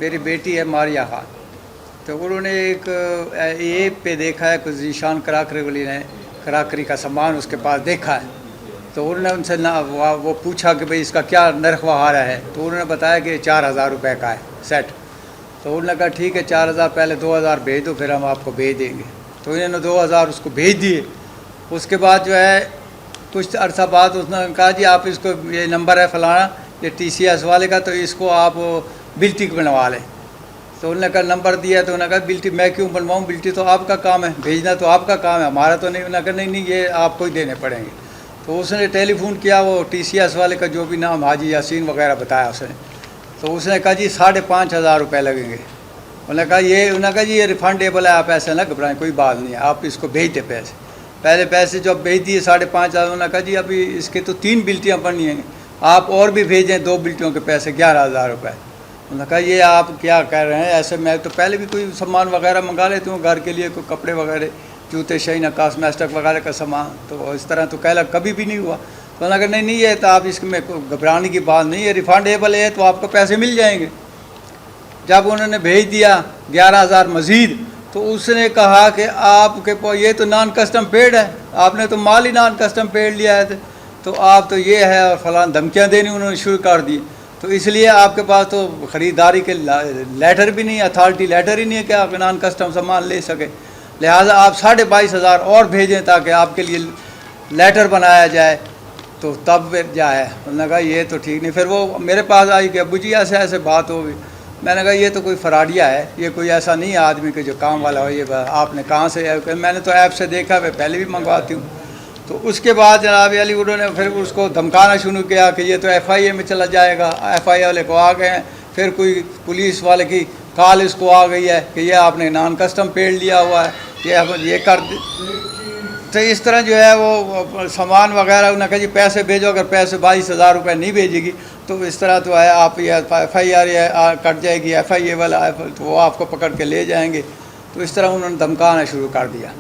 मेरी बेटी है मारिया खान, तो उन्होंने एक ऐप पे देखा है, कुछ जीशान कराकरी वाली ने कराकरी का सामान उसके पास देखा है, तो उन्होंने उनसे ना वो पूछा कि भाई इसका क्या नरख वहारा है, तो उन्होंने बताया कि 4,000 रुपये का है सेट। तो उन्होंने कहा ठीक है 4,000, पहले 2,000 भेज दो फिर हम आपको भेज देंगे। तो इन्होंने 2,000 उसको भेज दिए। उसके बाद जो है कुछ अरसा बाद उसने कहा जी आप इसको, ये नंबर है फलाना, ये TCS वाले का, तो इसको आप बिल टिक बनवा लें। तो उन्होंने कहा नंबर दिया, तो उन्होंने कहा बिल टिक मैं क्यों बनवाऊँ, बिल टिक तो आपका काम है, भेजना तो आपका काम है, हमारा तो नहीं। उन्होंने कहा नहीं नहीं ये आपको ही देने पड़ेंगे। तो उसने टेलीफोन किया, वो TCS वाले का जो भी नाम हाजी यासीन वगैरह बताया उसने, तो उसने कहा जी 5,500 रुपये लगेंगे। उन्होंने कहा जी ये रिफंडेबल है, आप ऐसे ना घबराएं, कोई बात नहीं है, आप इसको भेज दें पैसे। पहले पैसे जब भेज दिए 5,500, उन्होंने कहा जी अभी इसके तो 3 बिल्टियाँ बननी हैं, आप और भी भेजें 2 बिल्टियों के पैसे 11,000 रुपये। उन्होंने कहा ये आप क्या कह रहे हैं, ऐसे मैं तो पहले भी कोई सामान वगैरह मंगा लेती हूँ घर के लिए, कोई कपड़े वगैरह, जूते शहीन कॉस्मेटिक वगैरह का सामान, तो इस तरह तो कहला कभी भी नहीं हुआ। तो उन्होंने कहा नहीं नहीं ये तो आप इसमें घबराने की बात नहीं है, रिफंडेबल है, तो आपको पैसे मिल जाएंगे। जब उन्होंने भेज दिया 11,000 मज़ीद, तो उसने कहा कि आपके ये तो नॉन कस्टम पेड है, आपने तो माल ही नॉन कस्टम पेड लिया है, तो आप तो ये है और फलान धमकियाँ देनी उन्होंने शुरू कर दी। तो इसलिए आपके पास तो ख़रीदारी के लेटर भी नहीं, अथॉरिटी लेटर ही नहीं है कि आप नॉन कस्टम सामान ले सके, लिहाजा आप 22,500 और भेजें ताकि आपके लिए लेटर बनाया जाए, तो तब जाए। उन्होंने कहा ये तो ठीक नहीं। फिर वो मेरे पास आई कि अबू जी ऐसे ऐसे बात होगी। मैंने कहा ये तो कोई फराडिया है, ये कोई ऐसा नहीं है आदमी के जो काम वाला हो, ये आपने कहाँ से, मैंने तो ऐप से देखा, मैं पहले भी मंगवाती हूँ। तो उसके बाद जनाब अली उन्होंने फिर उसको धमकाना शुरू किया कि ये तो FIA में चला जाएगा, FIA वाले को आ गए हैं। फिर कोई पुलिस वाले की कॉल इसको आ गई है कि ये आपने नॉन कस्टम पेड लिया हुआ है, ये कर। तो इस तरह जो है वो सामान वगैरह, उन्होंने कहा जी पैसे भेजो, अगर पैसे 22,000 रुपये नहीं भेजेगी तो इस तरह तो है आप ये FIR कट जाएगी, FIA वाला तो वो आपको पकड़ के ले जाएंगे। तो इस तरह उन्होंने धमकाना शुरू कर दिया।